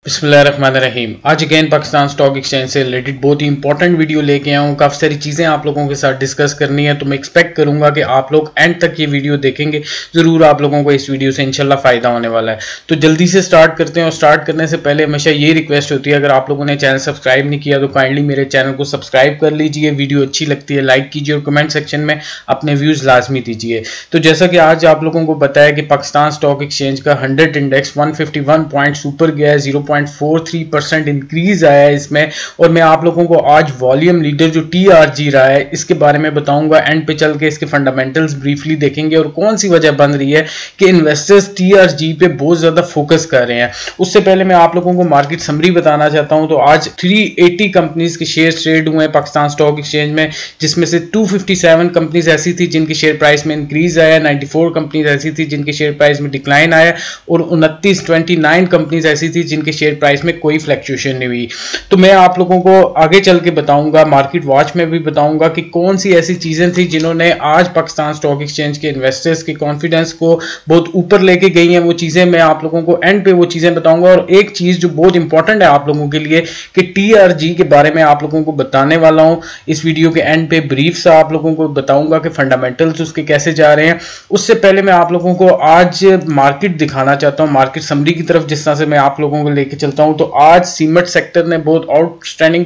बिस्मिल्लाहिर्रहमानिर्रहीम। आज again Pakistan stock exchange से रिलेटेड बहुत ही इंपॉर्टेंट वीडियो लेके आया हूँ। काफ़ी सारी चीज़ें आप लोगों के साथ डिस्कस करनी है, तो मैं एक्सपेक्ट करूँगा कि आप लोग एंड तक ये वीडियो देखेंगे। ज़रूर आप लोगों को इस वीडियो से इंशाल्लाह फ़ायदा होने वाला है। तो जल्दी से स्टार्ट करते हैं। और स्टार्ट करने से पहले हमेशा ये रिक्वेस्ट होती है, अगर आप लोगों ने चैनल सब्सक्राइब नहीं किया तो काइंडली मेरे चैनल को सब्सक्राइब कर लीजिए। वीडियो अच्छी लगती है लाइक कीजिए और कमेंट सेक्शन में अपने व्यूज़ लाजमी दीजिए। तो जैसा कि आज आप लोगों को बताया कि पाकिस्तान स्टॉक एक्सचेंज का 100 इंडेक्स 151 पॉइंट्स ऊपर गया है, 0.43% इंक्रीज आया है इसमें। और मैं आप लोगों को आज वॉल्यूम लीडर जो टीआरजी रहा है इसके बारे में बताऊंगा। एंड पे चल के इसके फंडामेंटल्स ब्रीफली देखेंगे और कौन सी वजह बन रही है कि इन्वेस्टर्स टीआरजी पे बहुत ज्यादा फोकस कर रहे हैं। उससे पहले मैं आप लोगों को मार्केट समरी बताना चाहता हूं। तो आज 380 कंपनीज के शेयर ट्रेड हुए हैं पाकिस्तान स्टॉक एक्सचेंज में, जिसमें से 257 कंपनीज ऐसी थी जिनके शेयर प्राइस में इंक्रीज आया, 94 कंपनीज ऐसी थी जिनके शेयर प्राइस में डिक्लाइन आया और 29 कंपनीज ऐसी थी जिनके शेयर प्राइस में कोई फ्लक्चुएशन नहीं हुई। तो मैं आप लोगों को आगे चल के बताऊंगा, मार्केट वॉच में भी बताऊंगा कि कौन सी ऐसी चीजें थी जिन्होंने आज पाकिस्तान स्टॉक एक्सचेंज के इन्वेस्टर्स के कॉन्फिडेंस को बहुत ऊपर लेके गई हैं। वो चीजें मैं आप लोगों को एंड पे वो चीजें बताऊंगा। और एक चीज जो बहुत इंपॉर्टेंट है आप लोगों के लिए कि टीआरजी के बारे में आप लोगों को बताने वाला हूं इस वीडियो के एंड पे। ब्रीफ सा आप लोगों को बताऊंगा कि फंडामेंटल्स उसके कैसे जा रहे हैं। उससे पहले मैं आप लोगों को आज मार्केट दिखाना चाहता हूं, मार्केट समरी की तरफ जिस तरह से मैं आप लोगों को लेके चलता हूं। तो आज सीमेंट सेक्टर ने बहुत आउटस्टैंडिंग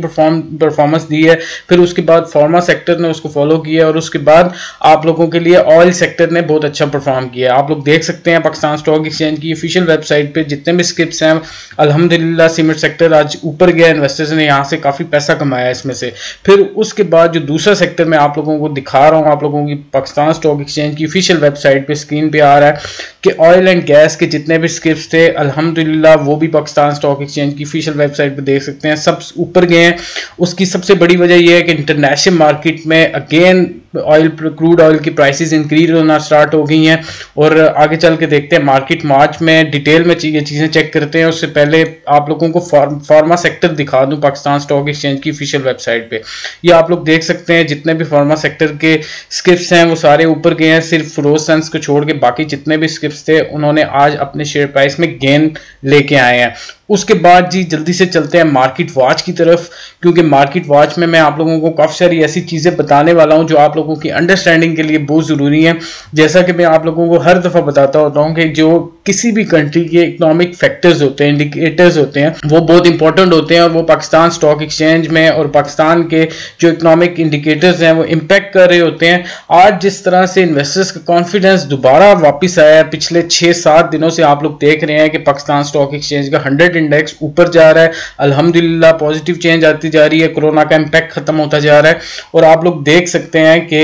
परफॉर्मेंस दी है, फिर उसके बाद फार्मा सेक्टर ने उसको फॉलो किया और उसके बाद आप लोगों के लिए ऑयल सेक्टर ने बहुत अच्छा परफॉर्म किया। आप लोग देख सकते हैं पाकिस्तान स्टॉक एक्सचेंज की ऑफिशियल वेबसाइट पे जितने भी स्क्रिप्ट्स हैं, अल्हम्दुलिल्लाह सीमेंट सेक्टर आज ऊपर गया, इन्वेस्टर्स ने यहाँ से काफी पैसा कमाया इसमें से। फिर उसके बाद जो दूसरा सेक्टर मैं आप लोगों को दिखा रहा हूँ, आप लोगों की पाकिस्तान स्टॉक एक्सचेंज की ऑफिशियल वेबसाइट पे स्क्रीन पे आ रहा है कि ऑयल एंड गैस के जितने भी स्क्रिप्ट्स थे अल्हम्दुलिल्लाह वो भी पाकिस्तान स्टॉक एक्सचेंज की ऑफिशियल वेबसाइट पे देख सकते हैं, सब ऊपर गए हैं। उसकी सबसे बड़ी वजह यह है कि इंटरनेशनल मार्केट में अगेन क्रूड ऑयल की प्राइसेस इंक्रीज होना स्टार्ट हो गई हैं। और आगे चल के देखते हैं मार्केट मार्च में डिटेल में ये चीजें चेक करते हैं। उससे पहले आप लोगों को फार्मा सेक्टर दिखा दूं पाकिस्तान स्टॉक एक्सचेंज की ऑफिशियल वेबसाइट पे। ये आप लोग देख सकते हैं जितने भी फार्मा सेक्टर के स्क्रिप्ट्स हैं वो सारे ऊपर गए हैं, सिर्फ फ्रोसेंस को छोड़ के बाकी जितने भी स्क्रिप्ट्स थे उन्होंने आज अपने शेयर प्राइस में गेन लेके आए हैं। उसके बाद जी जल्दी से चलते हैं मार्केट वॉच की तरफ, क्योंकि मार्केट वॉच में मैं आप लोगों को काफी सारी ऐसी चीजें बताने वाला हूं जो आप लोगों की अंडरस्टैंडिंग के लिए बहुत जरूरी है। जैसा कि मैं आप लोगों को हर दफा बताता होता हूं कि जो किसी भी कंट्री के इकोनॉमिक फैक्टर्स होते हैं, इंडिकेटर्स होते हैं, वो बहुत इंपॉर्टेंट होते हैं और वो पाकिस्तान स्टॉक एक्सचेंज में और पाकिस्तान के जो इकोनॉमिक इंडिकेटर्स हैं वो इंपैक्ट कर रहे होते हैं। आज जिस तरह से इन्वेस्टर्स का कॉन्फिडेंस दोबारा वापस आया है, पिछले 6-7 दिनों से आप लोग देख रहे हैं कि पाकिस्तान स्टॉक एक्सचेंज का 100 इंडेक्स ऊपर जा रहा है, अल्हम्दुलिल्लाह पॉजिटिव चेंज आती जा रही है, कोरोना का इंपैक्ट खत्म होता जा रहा है। और आप लोग देख सकते हैं कि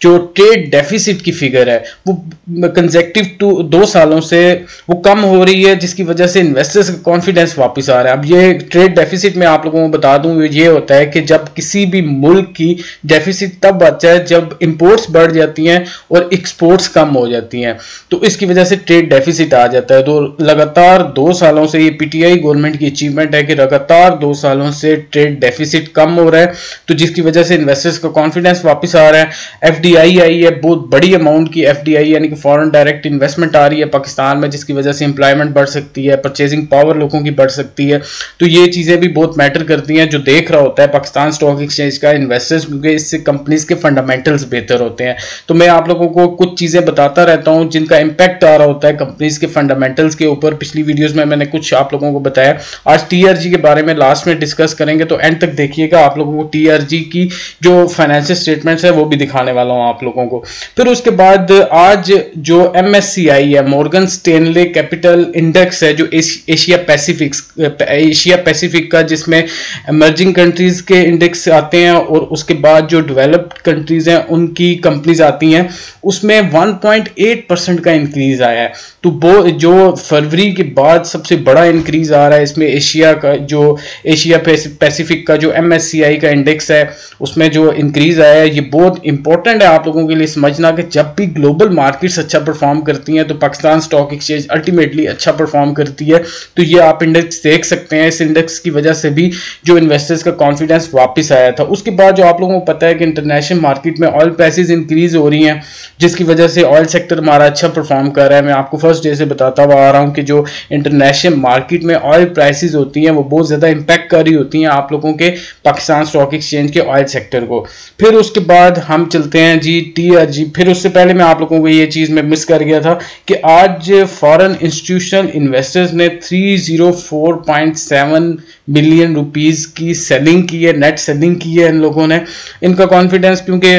जो ट्रेड डेफिसिट की फिगर है वो कंसेक्टिव 2 सालों से वो कम हो रही है, जिसकी वजह से इन्वेस्टर्स का कॉन्फिडेंस वापस आ रहा है। अब ये ट्रेड डेफिसिट में आप लोगों को बता दूं ये होता है कि जब किसी भी मुल्क की डेफिसिट तब आता है जब इंपोर्ट्स बढ़ जाती हैं और एक्सपोर्ट्स कम हो जाती हैं, तो इसकी वजह से ट्रेड डेफिसिट आ जाता है। तो लगातार 2 सालों से ये पीटीआई गवर्नमेंट की अचीवमेंट है कि लगातार 2 सालों से ट्रेड डेफिसिट कम हो रहा है, तो जिसकी वजह से इन्वेस्टर्स का कॉन्फिडेंस वापस आ रहा है। एफडीआई आई है, बहुत बड़ी अमाउंट की एफडीआई यानी कि फॉरेन डायरेक्ट इन्वेस्टमेंट आ रही है पाकिस्तान में, जिसकी वजह से एम्प्लॉयमेंट बढ़ सकती है, परचेजिंग पावर लोगों की बढ़ सकती है। तो ये चीजें भी बहुत मैटर करती हैं जो देख रहा होता है पाकिस्तान स्टॉक एक्सचेंज का इन्वेस्टर्स, क्योंकि इससे कंपनीज के फंडामेंटल्स बेहतर होते हैं। तो मैं आप लोगों को कुछ चीजें बताता रहता हूं जिनका इंपैक्ट आ रहा होता है कंपनीज के फंडामेंटल्स के ऊपर। पिछली वीडियोस में मैंने कुछ आप लोगों को बताया, आज टीआरजी के बारे में लास्ट में डिस्कस करेंगे, तो एंड तक देखिएगा। आप लोगों को टीआरजी की जो फाइनेंशियल स्टेटमेंट्स है वो भी दिखाने वाला हूं आप लोगों को। फिर उसके बाद आज जो एमएससीआई है, मॉर्गन स्टैनले कैपिटल इंडेक्स है, जो एशिया पैसिफिक का, जिसमें इमर्जिंग कंट्रीज के इंडेक्स आते हैं और उसके बाद जो डेवलप्ड कंट्रीज हैं उनकी कंपनीज आती हैं, उसमें 1.8% का इंक्रीज आया है। तो वो जो फरवरी के बाद सबसे बड़ा इंक्रीज आ रहा है इसमें एशिया का, जो एशिया पैसिफिक का जो एमएससीआई का इंडेक्स है उसमें जो इंक्रीज आया है। ये बहुत इंपॉर्टेंट है आप लोगों के लिए समझना कि जब भी ग्लोबल मार्केट्स अच्छा परफॉर्म करती हैं तो पाकिस्तान स्टॉक एक्सचेंज अल्टीमेटली अच्छा परफॉर्म करती है। तो ये आप इंडेक्स देख सकते हैं, इस इंडेक्स की वजह से भी जो इन्वेस्टर्स का कॉन्फिडेंस वापस आया था। उसके बाद जो आप लोगों को पता है कि इंटरनेशनल मार्केट में ऑयल प्राइसेस इंक्रीज हो रही हैं, जिसकी वजह से ऑयल सेक्टर हमारा अच्छा परफॉर्म कर रहा है। मैं आपको फर्स्ट डे से बताता हुआ आ रहा हूँ कि जो इंटरनेशनल मार्केट में ऑयल प्राइसेस होती हैं वो बहुत ज़्यादा इंपैक्ट कर रही होती हैं आप लोगों के पाकिस्तान स्टॉक एक्सचेंज के ऑयल सेक्टर को। फिर उसके बाद हम चलते हैं जी TRG। फिर उससे पहले मैं आप लोगों को ये चीज़ में मिस कर गया था कि आज फॉरेन इंस्टीट्यूशनल इन्वेस्टर्स ने 304.7 बिलियन रुपीस की सेलिंग की है, नेट सेलिंग की है इन लोगों ने। इनका कॉन्फिडेंस, क्योंकि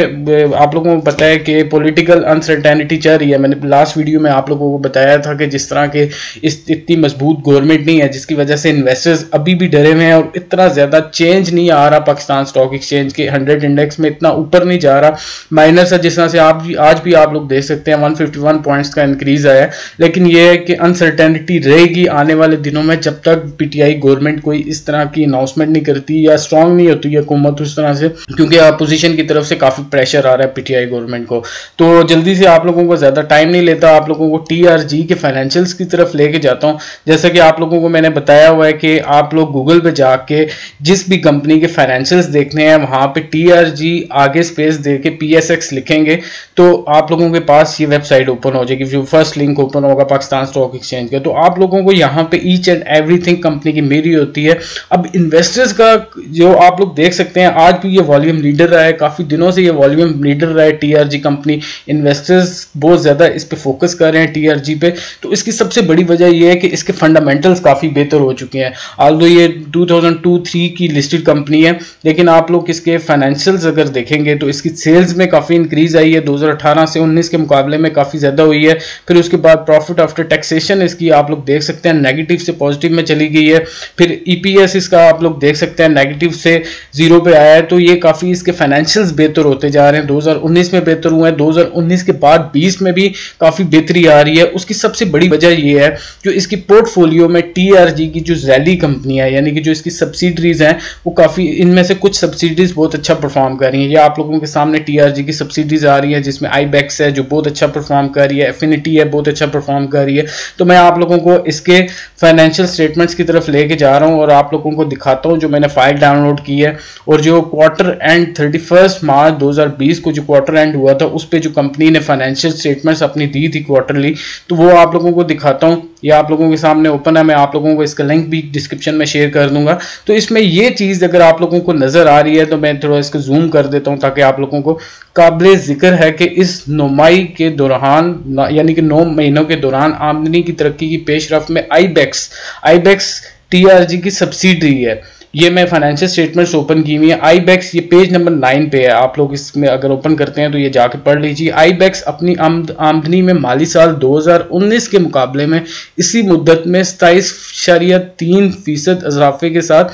आप लोगों को पता है कि पॉलिटिकल अनसर्टेनिटी चल रही है। मैंने लास्ट वीडियो में आप लोगों को बताया था कि जिस तरह के इतनी मजबूत गवर्नमेंट नहीं है, जिसकी वजह से इन्वेस्टर्स अभी भी डरे हुए हैं और इतना ज्यादा चेंज नहीं आ रहा पाकिस्तान स्टॉक एक्सचेंज के 100 इंडेक्स में, इतना ऊपर नहीं जा रहा। माइनर सा जिस तरह से आज भी आप लोग देख सकते हैं 151 पॉइंट्स का इंक्रीज आया है, लेकिन यह है कि अनसर्टेनिटी रहेगी आने वाले दिनों में जब तक PTI गवर्नमेंट कोई इस तरह की अनाउंसमेंट नहीं करती या स्ट्रांग नहीं होती है हुकूमत उस तरह से, क्योंकि अपोजिशन की तरफ से काफी प्रेशर आ रहा है PTI गवर्नमेंट को। तो जल्दी से आप लोगों को ज्यादा टाइम नहीं लेता, आप लोगों को TRG के फाइनेंशियल्स की तरफ लेके जाता हूं। जैसा कि आप लोगों को मैंने बताया हुआ है कि आप लोग गूगल पे जाके जिस भी कंपनी के फाइनेंशियल्स देखने हैं वहां पे TRG आगे स्पेस देके PSX लिखेंगे तो आप लोगों के पास ये वेबसाइट ओपन हो जाएगी। जो फर्स्ट लिंक ओपन होगा पाकिस्तान स्टॉक एक्सचेंज का, तो आप लोगों को यहाँ पे ईच एंड एवरीथिंग कंपनी की मेरी होती है। अब इन्वेस्टर्स का जो आप लोग देख सकते हैं, आज भी ये वॉल्यूम लीडर रहा है, काफी दिनों से ये वॉल्यूम लीडर रहा है TRG कंपनी। इन्वेस्टर्स बहुत ज्यादा इस पे फोकस कर रहे हैं TRG पे। तो इसकी सबसे बड़ी वजह यह है कि इसके फंडामेंटल्स काफी बेहतर हो चुके हैं। आल्दो ये 2002-3 की लिस्टेड कंपनी है, लेकिन आप लोग इसके फाइनेंशियल्स अगर देखेंगे तो इसकी सेल्स में काफी इंक्रीज आई है, 2018 से 19 के मुकाबले में काफी ज्यादा हुई है। फिर उसके बाद प्रॉफिट आफ्टर टैक्सेशन इसकी आप लोग देख सकते हैं नेगेटिव से पॉजिटिव में चली गई है। फिर EPS इसका आप लोग देख सकते हैं नेगेटिव से 0 पे आया है। तो ये काफी इसके फाइनेंशियल्स बेहतर होते जा रहे हैं। 2019 में बेहतर हुए हैं, 2019 के बाद 20 में भी काफी बेहतरी आ रही है। उसकी सबसे बड़ी वजह यह है जो इसकी पोर्टफोलियो में TRG की जो जैली कंपनी है, यानी कि जो इसकी सब्सिडरीज हैं, वो काफी, इनमें से कुछ सब्सिडरीज बहुत अच्छा परफॉर्म कर रही हैं। ये आप लोगों के सामने TRG की सब्सिडरीज आ रही है, जिसमें IBEX है जो बहुत अच्छा परफॉर्म कर रही है, एफिनिटी है बहुत अच्छा परफॉर्म कर रही है। तो मैं आप लोगों को इसके फाइनेंशियल स्टेटमेंट्स की तरफ लेके जा रहा हूं और आप लोगों को दिखाता हूं जो मैंने फाइल डाउनलोड की है। और जो क्वार्टर एंड 31 मार्च 2020 को जो क्वार्टर एंड हुआ था उस पर जो कंपनी ने फाइनेंशियल स्टेटमेंट्स अपनी दी थी क्वार्टरली, तो वो आप लोगों को दिखाता हूं। ये आप लोगों के सामने ओपन है, मैं आप लोगों को इसका लिंक भी डिस्क्रिप्शन में शेयर कर दूंगा। तो इसमें ये चीज अगर आप लोगों को नजर आ रही है तो मैं थोड़ा इसको जूम कर देता हूं ताकि आप लोगों को काबिल जिक्र है कि इस 9 मई के दौरान, यानी कि 9 महीनों के दौरान आमदनी की तरक्की की पेशरफ में IBEX TRG की सब्सिडरी है। ये मैं फाइनेंशियल स्टेटमेंट्स ओपन की हुई है। IBEX ये पेज नंबर 9 पे है, आप लोग इसमें अगर ओपन करते हैं तो ये जाके पढ़ लीजिए। IBEX अपनी आमदनी में माली साल 2019 के मुकाबले में इसी मुद्दत में 27.3% इजाफे के साथ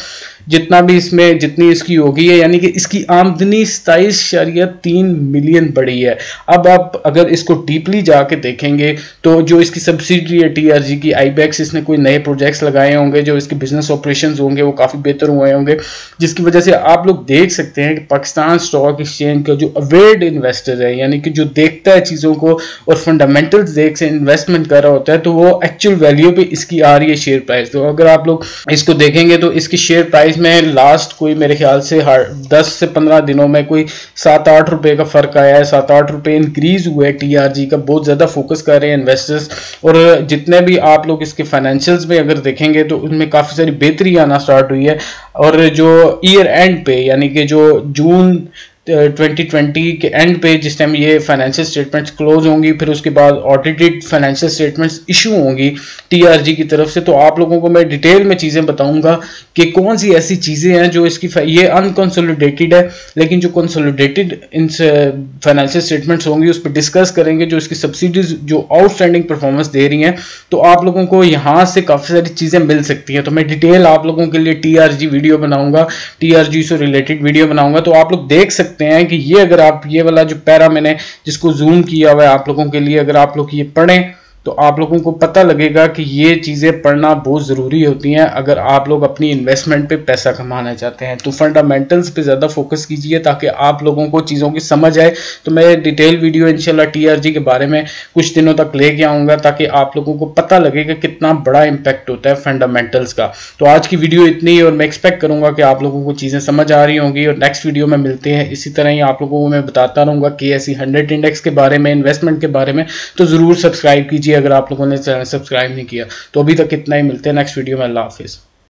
जितनी इसकी होगी है, यानी कि इसकी आमदनी 27.3 मिलियन बढ़ी है। अब आप अगर इसको डीपली जाके देखेंगे तो जो इसकी सब्सिडरी है TRG की IBEX, इसने कोई नए प्रोजेक्ट्स लगाए होंगे, जो इसके बिजनेस ऑपरेशंस होंगे वो काफी बेहतर हुए होंगे, जिसकी वजह से आप लोग देख सकते हैं कि पाकिस्तान स्टॉक एक्सचेंज का जो अवेयर्ड इन्वेस्टर है, यानी कि जो देखता है चीजों को और फंडामेंटल्स देख से इन्वेस्टमेंट कर रहा होता है, तो वो एक्चुअल वैल्यू पे इसकी आ रही है शेयर प्राइस। तो अगर आप लोग इसको देखेंगे तो इसकी शेयर प्राइस में लास्ट कोई मेरे ख्याल से 10 से 15 दिनों में कोई 7-8 रुपए का फर्क आया है, 7-8 रुपए इंक्रीज हुआ है TRG का। बहुत ज्यादा फोकस कर रहे हैं इन्वेस्टर्स, और जितने भी आप लोग इसके फाइनेंशियल्स में अगर देखेंगे तो उनमें काफी सारी बेहतरी आना स्टार्ट हुई है। और जो ईयर एंड पे, यानी कि जो जून 2020 के एंड पे जिस टाइम ये फाइनेंशियल स्टेटमेंट्स क्लोज होंगी, फिर उसके बाद ऑडिटेड फाइनेंशियल स्टेटमेंट्स इशू होंगी TRG की तरफ से, तो आप लोगों को मैं डिटेल में चीज़ें बताऊंगा कि कौन सी ऐसी चीज़ें हैं जो इसकी ये अनकंसोलिडेटेड है, लेकिन जो कंसोलिडेटेड इन फाइनेंशियल स्टेटमेंट्स होंगी उस पर डिस्कस करेंगे, जो इसकी सब्सिडीज जो आउटस्टैंडिंग परफॉर्मेंस दे रही हैं, तो आप लोगों को यहाँ से काफ़ी सारी चीज़ें मिल सकती हैं। तो मैं डिटेल आप लोगों के लिए TRG वीडियो बनाऊंगा, TRG से रिलेटेड वीडियो बनाऊंगा, तो आप लोग देख सकते हैं कि ये अगर आप ये वाला जो पैरा मैंने जिसको जूम किया हुआ है आप लोगों के लिए, अगर आप लोग ये पढ़ें तो आप लोगों को पता लगेगा कि ये चीज़ें पढ़ना बहुत ज़रूरी होती हैं अगर आप लोग अपनी इन्वेस्टमेंट पे पैसा कमाना चाहते हैं। तो फंडामेंटल्स पे ज़्यादा फोकस कीजिए ताकि आप लोगों को चीज़ों की समझ आए। तो मैं डिटेल वीडियो इंशाल्लाह TRG के बारे में कुछ दिनों तक लेके आऊँगा ताकि आप लोगों को पता लगे कि कितना बड़ा इम्पैक्ट होता है फंडामेंटल्स का। तो आज की वीडियो इतनी ही और मैं एक्सपेक्ट करूँगा कि आप लोगों को चीज़ें समझ आ रही होंगी और नेक्स्ट वीडियो में मिलते हैं। इसी तरह ही आप लोगों को मैं बताता रहूँगा KSE 100 इंडेक्स के बारे में, इन्वेस्टमेंट के बारे में। तो ज़रूर सब्सक्राइब कीजिए अगर आप लोगों ने चैनल सब्सक्राइब नहीं किया। तो अभी तक इतना ही, मिलते हैं नेक्स्ट वीडियो में। अल्लाह हाफिज़।